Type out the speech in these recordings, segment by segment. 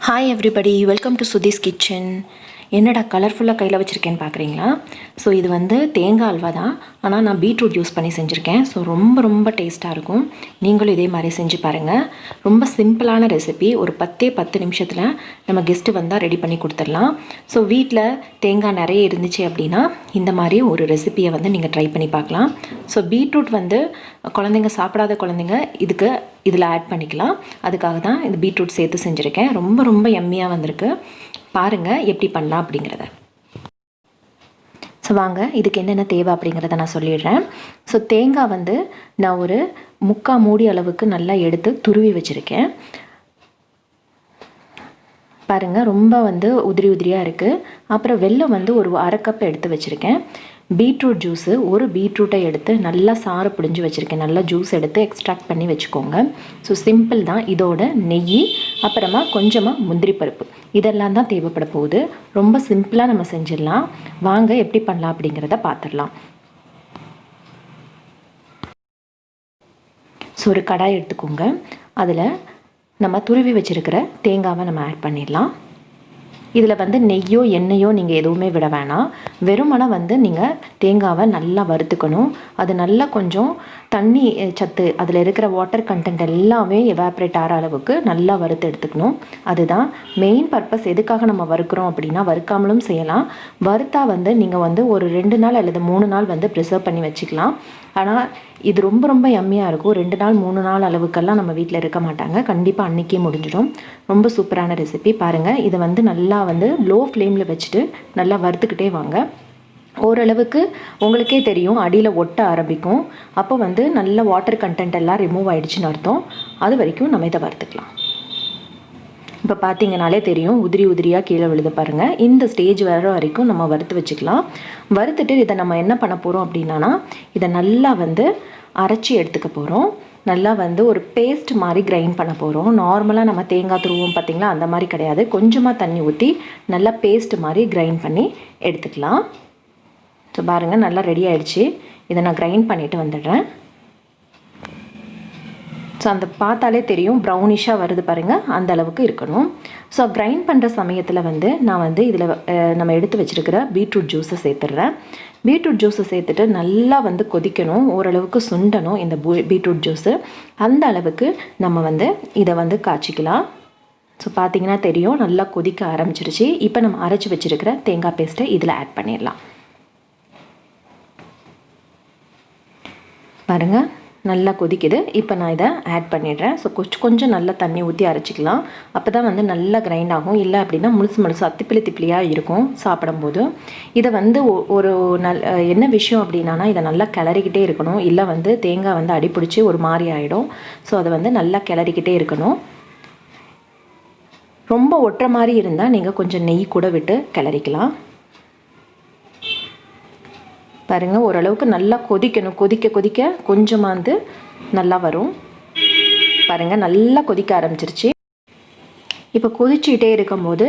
Hi everybody, welcome to Sudhi's kitchen. என்னடா கலர்ஃபுல்லாக கையில் வச்சுருக்கேன்னு பார்க்குறீங்களா? ஸோ இது வந்து தேங்காய் அல்வா தான், ஆனால் நான் பீட்ரூட் யூஸ் பண்ணி செஞ்சுருக்கேன். ஸோ ரொம்ப ரொம்ப டேஸ்ட்டாக இருக்கும். நீங்களும் இதே மாதிரி செஞ்சு பாருங்கள். ரொம்ப சிம்பிளான ரெசிபி. ஒரு 10 நிமிஷத்தில் நம்ம கெஸ்ட்டு வந்தால் ரெடி பண்ணி கொடுத்துடலாம். ஸோ வீட்டில் தேங்காய் நிறைய இருந்துச்சு அப்படின்னா இந்த மாதிரி ஒரு ரெசிபியை வந்து நீங்கள் ட்ரை பண்ணி பார்க்கலாம். ஸோ பீட்ரூட் வந்து குழந்தைங்க சாப்பிடாத குழந்தைங்க இதில் ஆட் பண்ணிக்கலாம். அதுக்காக தான் இந்த பீட்ரூட் சேர்த்து செஞ்சுருக்கேன். ரொம்ப ரொம்ப எம்மியாக வந்திருக்கு. பாருங்கள் எப்படி பண்ணலாம் அப்படிங்கிறத. ஸோ வாங்க இதுக்கு என்னென்ன தேவை அப்படிங்கிறத நான் சொல்லிடுறேன். ஸோ தேங்காய் வந்து நான் ஒரு 3/4 மூடி அளவுக்கு நல்லா எடுத்து துருவி வச்சுருக்கேன். பாருங்கள் ரொம்ப வந்து உதிரியாக இருக்குது. அப்புறம் வெல்லம் வந்து ஒரு 1/2 கப் எடுத்து வச்சுருக்கேன். பீட்ரூட் ஜூஸு, ஒரு பீட்ரூட்டை எடுத்து நல்லா சாறு பிடிஞ்சி வச்சுருக்கேன். நல்லா ஜூஸ் எடுத்து எக்ஸ்ட்ராக்ட் பண்ணி வச்சுக்கோங்க. ஸோ சிம்பிள் தான். இதோட நெய், அப்புறமா கொஞ்சமாக முந்திரி பருப்பு, இதெல்லாம் தான் தேவைப்பட போகுது. ரொம்ப சிம்பிளாக நம்ம செஞ்சிடலாம். வாங்க எப்படி பண்ணலாம் அப்படிங்கிறத பார்த்துடலாம். ஸோ ஒரு கடாய் எடுத்துக்கோங்க. அதில் நம்ம துருவி வச்சுருக்கிற தேங்காவை நம்ம ஆட் பண்ணிடலாம். இதில் வந்து நெய்யோ எண்ணெயோ நீங்கள் எதுவுமே விட வேணாம். வெறுமனை வந்து நீங்கள் தேங்காவை நல்லா வறுத்துக்கணும். அது நல்லா கொஞ்சம் தண்ணி சத்து, அதில் இருக்கிற வாட்டர் கண்டென்ட் எல்லாமே எவாப்ரேட் ஆகிற அளவுக்கு நல்லா வறுத்து எடுத்துக்கணும். அதுதான் மெயின் பர்பஸ். எதுக்காக நம்ம வறுக்கிறோம் அப்படின்னா, வறுக்காமலும் செய்யலாம். வறுத்தா வந்து நீங்கள் வந்து ஒரு 2 நாள் அல்லது 3 நாள் வந்து ப்ரிசர்வ் பண்ணி வச்சுக்கலாம். ஆனால் இது ரொம்ப ரொம்ப எம்மியாக இருக்கும். 2 நாள் 3 நாள் அளவுக்கெல்லாம் நம்ம வீட்டில் இருக்க மாட்டாங்க. கண்டிப்பாக அன்றைக்கே முடிஞ்சிடும். ரொம்ப சூப்பரான ரெசிபி. பாருங்கள், இதை வந்து நல்லா வந்து லோ ஃப்ளேமில் வச்சுட்டு நல்லா வறுத்துக்கிட்டே வாங்க. ஓரளவுக்கு உங்களுக்கே தெரியும் அடியில் ஒட்ட ஆரம்பிக்கும். அப்போ வந்து நல்ல வாட்டர் கண்டென்ட் எல்லாம் ரிமூவ் ஆகிடுச்சின்னு அர்த்தம். அது வரைக்கும் நம்ம இதை வறுத்துக்கலாம். இப்போ பார்த்தீங்கனாலே தெரியும் உதிரியாக கீழே விழுது பாருங்கள். இந்த ஸ்டேஜ் வர வரைக்கும் நம்ம வறுத்து வச்சுக்கலாம். வறுத்துட்டு இதை நம்ம என்ன பண்ண போகிறோம் அப்படின்னா, இதை நல்லா வந்து அரைச்சி எடுத்துக்க போகிறோம். நல்லா வந்து ஒரு பேஸ்ட் மாதிரி கிரைண்ட் பண்ண போகிறோம். நார்மலாக நம்ம தேங்காய் துருவோம் பார்த்திங்களா, அந்த மாதிரி கிடையாது. கொஞ்சமாக தண்ணி ஊற்றி நல்லா பேஸ்ட் மாதிரி கிரைண்ட் பண்ணி எடுத்துக்கலாம். ஸோ பாருங்கள், நல்லா ரெடி ஆகிடுச்சு. இதை நான் கிரைண்ட் பண்ணிவிட்டு வந்துடுறேன். ஸோ அந்த பார்த்தாலே தெரியும் ப்ரௌனிஷாக வருது பாருங்கள், அந்த அளவுக்கு இருக்கணும். ஸோ கிரைண்ட் பண்ணுற சமயத்தில் வந்து நான் வந்து இதில் நம்ம எடுத்து வச்சுருக்கிற பீட்ரூட் ஜூஸை சேர்த்துடுறேன். பீட்ரூட் ஜூஸை சேர்த்துட்டு நல்லா வந்து கொதிக்கணும். ஓரளவுக்கு சுண்டணும் இந்த பீட்ரூட் ஜூஸு. அந்த அளவுக்கு நம்ம வந்து இதை வந்து காய்ச்சிக்கலாம். ஸோ பார்த்திங்கன்னா தெரியும் நல்லா கொதிக்க ஆரம்பிச்சிருச்சு. இப்போ நம்ம அரைச்சி வச்சுருக்கிற தேங்காய் பேஸ்ட்டை இதில் ஆட் பண்ணிடலாம். பாருங்கள், நல்லா கொதிக்குது. இப்போ நான் இதை ஆட் பண்ணிடுறேன். ஸோ கொஞ்சம் நல்லா தண்ணி ஊற்றி அரைச்சிக்கலாம். அப்போ தான் வந்து நல்லா கிரைண்ட் ஆகும். இல்லை அப்படின்னா முழுசு திப்பிலியாக இருக்கும் சாப்பிடும்போது. இதை வந்து ஒரு என்ன விஷயம் அப்படின்னா, இதை நல்லா கிளறிக்கிட்டே இருக்கணும். இல்லை வந்து தேங்காய் வந்து அடிப்பிடிச்சி ஒரு மாதிரி ஆகிடும். ஸோ அதை வந்து நல்லா கிளறிக்கிட்டே இருக்கணும். ரொம்ப ஒட்டுற மாதிரி இருந்தால் நீங்கள் கொஞ்சம் நெய் கூட விட்டு கிளறிக்கலாம். பாருங்கள், ஓரளவுக்கு நல்லா கொதிக்கணும். கொதிக்க கொஞ்சமாக வந்து நல்லா வரும். பாருங்கள், நல்லா கொதிக்க ஆரம்பிச்சிருச்சு. இப்போ கொதிச்சுக்கிட்டே இருக்கும்போது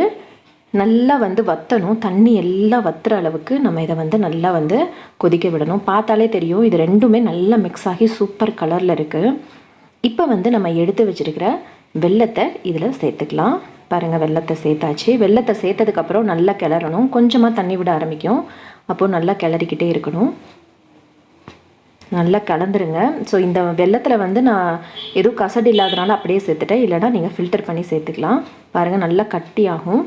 நல்லா வந்து வற்றணும். தண்ணி எல்லாம் வற்றுற அளவுக்கு நம்ம இதை வந்து நல்லா வந்து கொதிக்க விடணும். பார்த்தாலே தெரியும் இது ரெண்டுமே நல்லா மிக்ஸ் ஆகி சூப்பர் கலரில் இருக்குது. இப்போ வந்து நம்ம எடுத்து வச்சுருக்கிற வெல்லத்தை இதில் சேர்த்துக்கலாம். பாருங்கள், வெல்லத்தை சேர்த்தாச்சு. வெல்லத்தை சேர்த்ததுக்கப்புறம் நல்லா கிளறணும். கொஞ்சமாக தண்ணி விட ஆரம்பிக்கும். அப்போது நல்லா கிளறிக்கிட்டே இருக்கணும். நல்லா கலந்துருங்க. ஸோ இந்த வெல்லத்தில் வந்து நான் எதுவும் கசடு இல்லாதனால அப்படியே சேர்த்துட்டேன். இல்லைனா நீங்கள் ஃபில்டர் பண்ணி சேர்த்துக்கலாம். பாருங்கள், நல்லா கட்டியாகும்.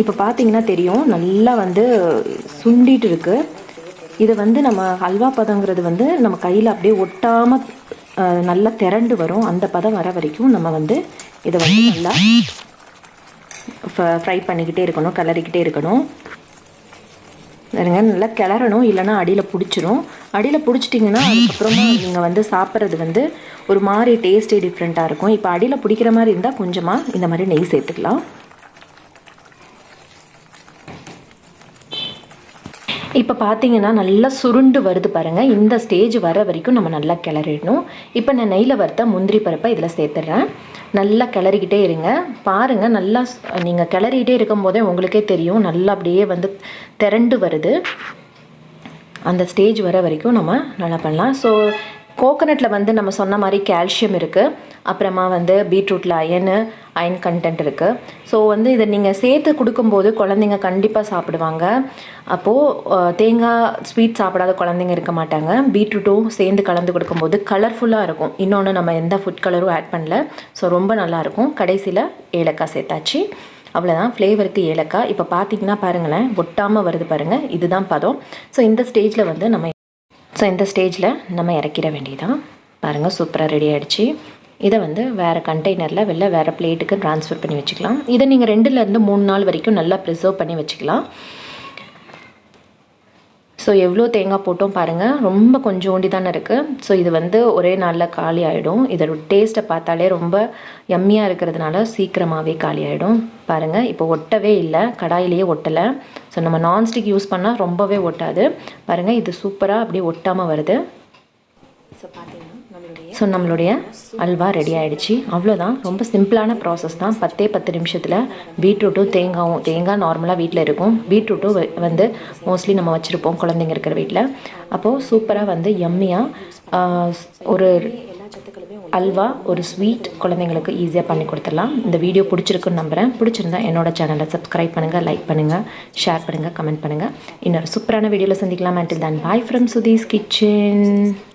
இப்போ பார்த்தீங்கன்னா தெரியும் நல்லா வந்து சுண்டிட்டு இருக்குது. இது வந்து நம்ம ஹல்வா பதங்கிறது வந்து நம்ம கையில் அப்படியே ஒட்டாமல் நல்லா திரண்டு வரும். அந்த பதம் வர வரைக்கும் நம்ம வந்து இதை வந்து நல்லா ஃப்ரை பண்ணிக்கிட்டே இருக்கணும், கிளறிக்கிட்டே இருக்கணும். நல்லா கிளறணும். இல்லைனா அடியில் பிடிச்சிரும். அடியில் பிடிச்சிட்டிங்கன்னா அதுக்கப்புறமா நீங்கள் வந்து சாப்பிட்றது வந்து ஒரு மாதிரி டேஸ்ட்டே டிஃப்ரெண்ட்டாக இருக்கும். இப்போ அடியில் பிடிக்கிற மாதிரி இருந்தால் கொஞ்சமாக இந்த மாதிரி நெய் சேர்த்துக்கலாம். இப்போ பார்த்தீங்கன்னா நல்லா சுருண்டு வருது பாருங்கள். இந்த ஸ்டேஜ் வர வரைக்கும் நம்ம நல்லா கிளறிடணும். இப்போ நான் நெய்யில் வறுத்த முந்திரி பருப்பை இதில் சேர்த்துட்றேன். நல்லா கிளறிக்கிட்டே இருங்க. பாருங்கள், நல்லா நீங்கள் கிளறிக்கிட்டே இருக்கும் போதே உங்களுக்கே தெரியும் நல்லா அப்படியே வந்து திரண்டு வருது. அந்த ஸ்டேஜ் வர வரைக்கும் நம்ம நல்லா பண்ணலாம். ஸோ கோகனட்டில் வந்து நம்ம சொன்ன மாதிரி கால்சியம் இருக்குது, அப்புறமா வந்து பீட்ரூட்டில் அயன் கண்டென்ட் இருக்குது. ஸோ வந்து இதை நீங்கள் சேர்த்து கொடுக்கும்போது குழந்தைங்க கண்டிப்பாக சாப்பிடுவாங்க. அப்போது தேங்காய் ஸ்வீட் சாப்பிடாத குழந்தைங்க இருக்க மாட்டாங்க. பீட்ரூட்டும் சேர்ந்து கலந்து கொடுக்கும்போது கலர்ஃபுல்லாக இருக்கும். இன்னொன்று நம்ம எந்த ஃபுட் கலரும் ஆட் பண்ணல. ஸோ ரொம்ப நல்லாயிருக்கும். கடைசியில் ஏலக்காய் சேர்த்தாச்சு. அவ்வளோதான், ஃப்ளேவருக்கு ஏலக்காய். இப்போ பார்த்தீங்கன்னா பாருங்களேன், ஒட்டாமல் வருது பாருங்கள், இதுதான் பதம். ஸோ இந்த ஸ்டேஜில் வந்து நம்ம இறக்கிட வேண்டியதான். பாருங்கள், சூப்பராக ரெடி ஆகிடுச்சு. இதை வந்து வேறு கண்டெய்னரில் வேறு பிளேட்டுக்கு ட்ரான்ஸ்ஃபர் பண்ணி வச்சுக்கலாம். இதை நீங்கள் 2லேருந்து 3 நாள் வரைக்கும் நல்லா ப்ரிசர்வ் பண்ணி வச்சுக்கலாம். ஸோ எவ்வளோ தேங்காய் போட்டோம் பாருங்கள், ரொம்ப கொஞ்சோண்டி தானே இருக்குது. ஸோ இது வந்து ஒரே நாளில் காலி ஆகிடும். இதோட டேஸ்ட்டை பார்த்தாலே ரொம்ப யம்மியாக இருக்கிறதுனால சீக்கிரமாகவே காலி ஆகிடும். பாருங்கள், இப்போ ஒட்டவே இல்லை, கடாயிலேயே ஒட்டலை. ஸோ நம்ம நான்ஸ்டிக் யூஸ் பண்ணால் ரொம்பவே ஒட்டாது. பாருங்கள், இது சூப்பராக அப்படியே ஒட்டாமல் வருது. ஸோ நம்மளுடைய அல்வா ரெடி ஆகிடுச்சு. அவ்வளோதான், ரொம்ப சிம்பிளான ப்ராசஸ் தான். 10 நிமிஷத்தில் பீட்ரூட்டும் தேங்காய் நார்மலாக வீட்டில் இருக்கும். பீட்ரூட்டும் வந்து மோஸ்ட்லி நம்ம வச்சுருப்போம் குழந்தைங்க இருக்கிற வீட்டில். அப்போது சூப்பராக வந்து யம்மியாக ஒரு அல்வா, ஒரு ஸ்வீட் குழந்தைங்களுக்கு ஈஸியாக பண்ணி கொடுத்துடலாம். இந்த வீடியோ பிடிச்சிருக்குன்னு நம்புகிறேன். பிடிச்சிருந்தா என்னோட சேனலை சப்ஸ்கிரைப் பண்ணுங்கள், லைக் பண்ணுங்கள், ஷேர் பண்ணுங்கள், கமெண்ட் பண்ணுங்கள். இன்னொரு சூப்பரான வீடியோவில் சந்திக்கலாம். until then, bye from Sudhi's Kitchen.